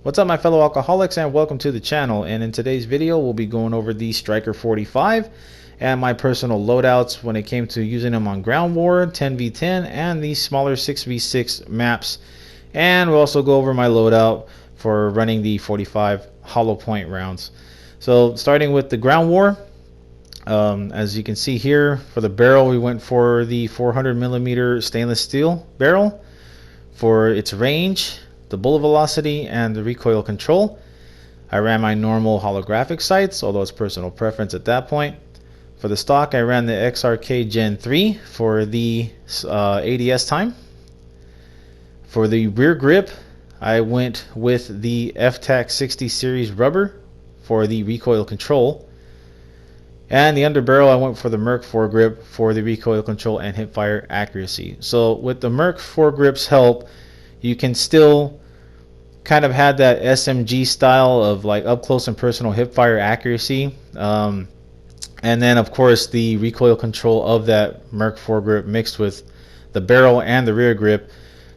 What's up, my fellow alcoholics, and welcome to the channel. And in today's video we'll be going over the Striker 45 and my personal loadouts when it came to using them on ground war, 10v10, and the smaller 6v6 maps. And we'll also go over my loadout for running the 45 hollow point rounds. So starting with the ground war, as you can see here, for the barrel we went for the 400mm stainless steel barrel for its range, the bullet velocity, and the recoil control. I ran my normal holographic sights, although it's personal preference at that point. For the stock, I ran the XRK Gen 3 for the ADS time. For the rear grip, I went with the FTAC 60 series rubber for the recoil control. And the underbarrel, I went for the Merc foregrip for the recoil control and hipfire accuracy. So with the Merc foregrip's help, you can still kind of have that SMG style of like up close and personal hipfire accuracy, and then of course the recoil control of that Merc foregrip mixed with the barrel and the rear grip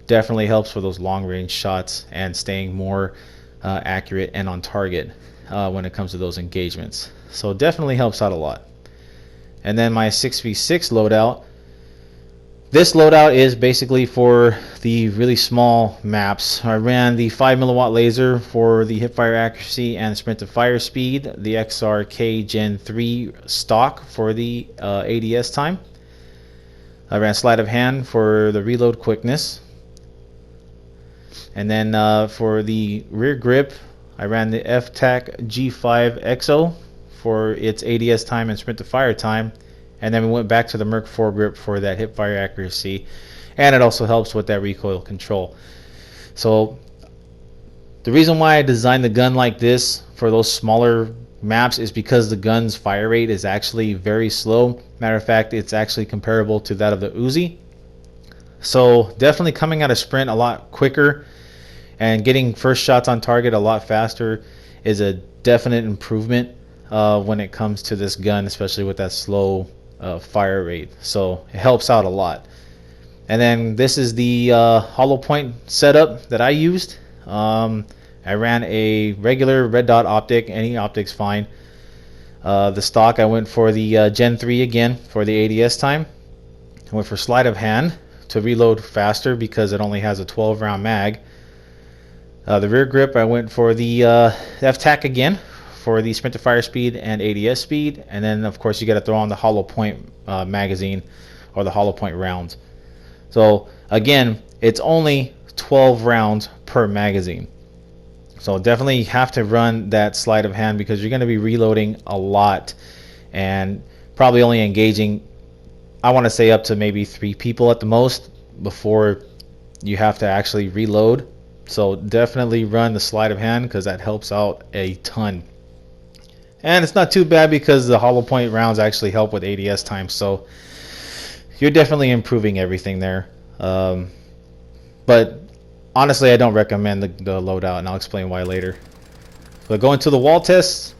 definitely helps for those long range shots and staying more accurate and on target when it comes to those engagements. So definitely helps out a lot. And then my 6v6 loadout. This loadout is basically for the really small maps. I ran the 5mW laser for the hipfire accuracy and sprint to fire speed, the XRK Gen 3 stock for the ADS time. I ran sleight of hand for the reload quickness. And then for the rear grip, I ran the FTAC G5 XO for its ADS time and sprint to fire time. And then we went back to the Merc foregrip for that hipfire accuracy, and it also helps with that recoil control. So the reason why I designed the gun like this for those smaller maps is because the gun's fire rate is actually very slow. Matter of fact, it's actually comparable to that of the Uzi. So definitely coming out of sprint a lot quicker and getting first shots on target a lot faster is a definite improvement when it comes to this gun, especially with that slow fire rate. So it helps out a lot. And then this is the hollow point setup that I used. I ran a regular red dot optic, any optic's fine. The stock, I went for the Gen 3 again for the ADS time. I went for sleight of hand to reload faster because it only has a 12 round mag. The rear grip, I went for the FTAC again for the sprint to fire speed and ADS speed. And then of course you got to throw on the hollow point magazine or the hollow point rounds. So again, it's only 12 rounds per magazine. So definitely have to run that sleight of hand because you're going to be reloading a lot and probably only engaging, I want to say, up to maybe 3 people at the most before you have to actually reload. So definitely run the sleight of hand because that helps out a ton. And it's not too bad because the hollow point rounds actually help with ADS time, so you're definitely improving everything there. But honestly, I don't recommend the loadout, and I'll explain why later. But going to the wall tests,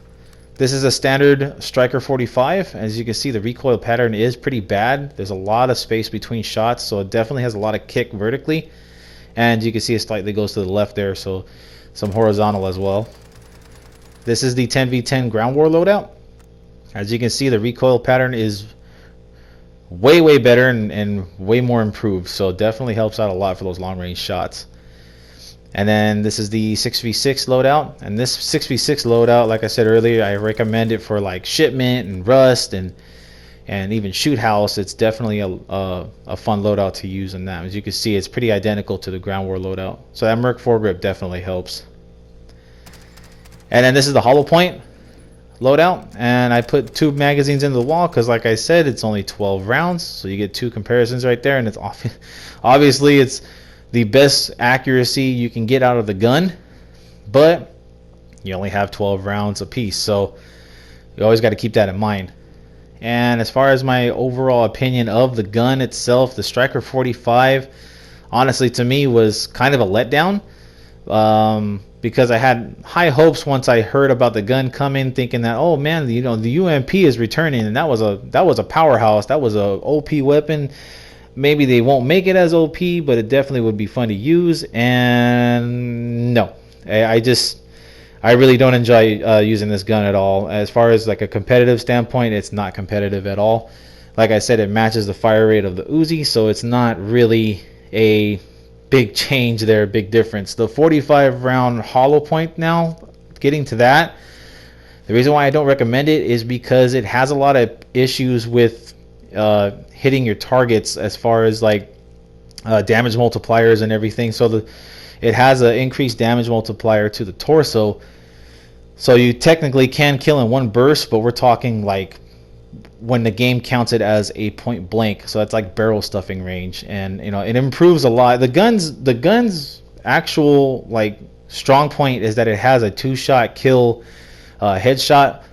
this is a standard Striker 45. As you can see, the recoil pattern is pretty bad. There's a lot of space between shots, so it definitely has a lot of kick vertically. And you can see it slightly goes to the left there, so some horizontal as well. This is the 10v10 ground war loadout. As you can see, the recoil pattern is way better and way more improved, so it definitely helps out a lot for those long range shots. And then this is the 6v6 loadout, and this 6v6 loadout, like I said earlier, I recommend it for like shipment and rust and even shoot house. It's definitely a fun loadout to use in that. As you can see, it's pretty identical to the ground war loadout, so that Merc foregrip definitely helps. And then this is the hollow point loadout, and I put 2 magazines into the wall because, like I said, it's only 12 rounds, so you get 2 comparisons right there. And it's obviously it's the best accuracy you can get out of the gun, but you only have 12 rounds a piece, so you always got to keep that in mind. And as far as my overall opinion of the gun itself, the Striker 45 honestly to me was kind of a letdown. Because I had high hopes once I heard about the gun coming, thinking that, oh man, the UMP is returning, and that was a powerhouse, that was a OP weapon. Maybe they won't make it as OP, but it definitely would be fun to use. And no, I really don't enjoy using this gun at all. As far as like a competitive standpoint, it's not competitive at all. Like I said, it matches the fire rate of the Uzi, so it's not really a big change there, big difference. The 45 round hollow point, now getting to that, the reason why I don't recommend it is because it has a lot of issues with hitting your targets as far as like damage multipliers and everything. So it has an increased damage multiplier to the torso, so you technically can kill in one burst, but we're talking like when the game counts it as a point blank, so that's like barrel stuffing range. And you know, it improves a lot. The gun's actual like strong point is that it has a 2-shot kill headshot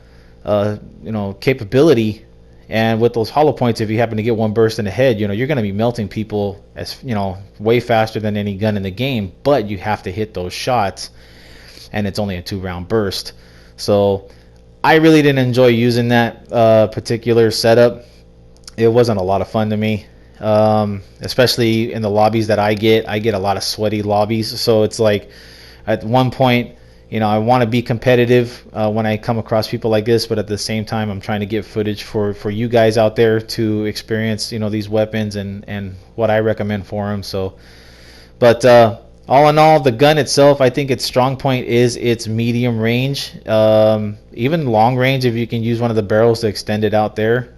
capability. And with those hollow points, if you happen to get one burst in the head, you know, you're going to be melting people as, you know, way faster than any gun in the game. But you have to hit those shots, and it's only a 2-round burst. So I really didn't enjoy using that particular setup. It wasn't a lot of fun to me, especially in the lobbies that I get a lot of sweaty lobbies. So it's like at one point, you know, I want to be competitive when I come across people like this, but at the same time, I'm trying to get footage for you guys out there to experience, you know, these weapons and what I recommend for them. So, but all in all, the gun itself, I think its strong point is its medium range. Even long range, if you can use one of the barrels to extend it out there,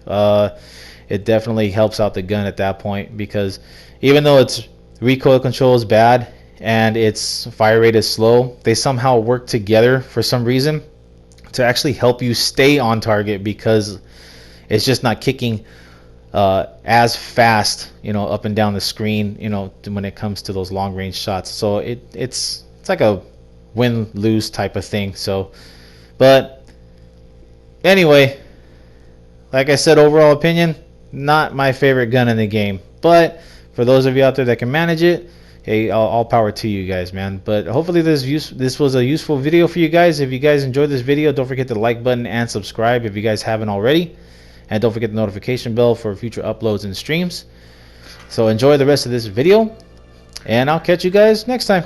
it definitely helps out the gun at that point, because even though its recoil control is bad and its fire rate is slow, they somehow work together for some reason to actually help you stay on target, because it's just not kicking as fast, you know, up and down the screen, you know, when it comes to those long range shots. So it's like a win-lose type of thing. So, but anyway, like I said, overall opinion, not my favorite gun in the game. But for those of you out there that can manage it, hey, all power to you guys, man. But hopefully this was a useful video for you guys. If you guys enjoyed this video, don't forget the like button and subscribe if you guys haven't already. And don't forget the notification bell for future uploads and streams. So enjoy the rest of this video, and I'll catch you guys next time.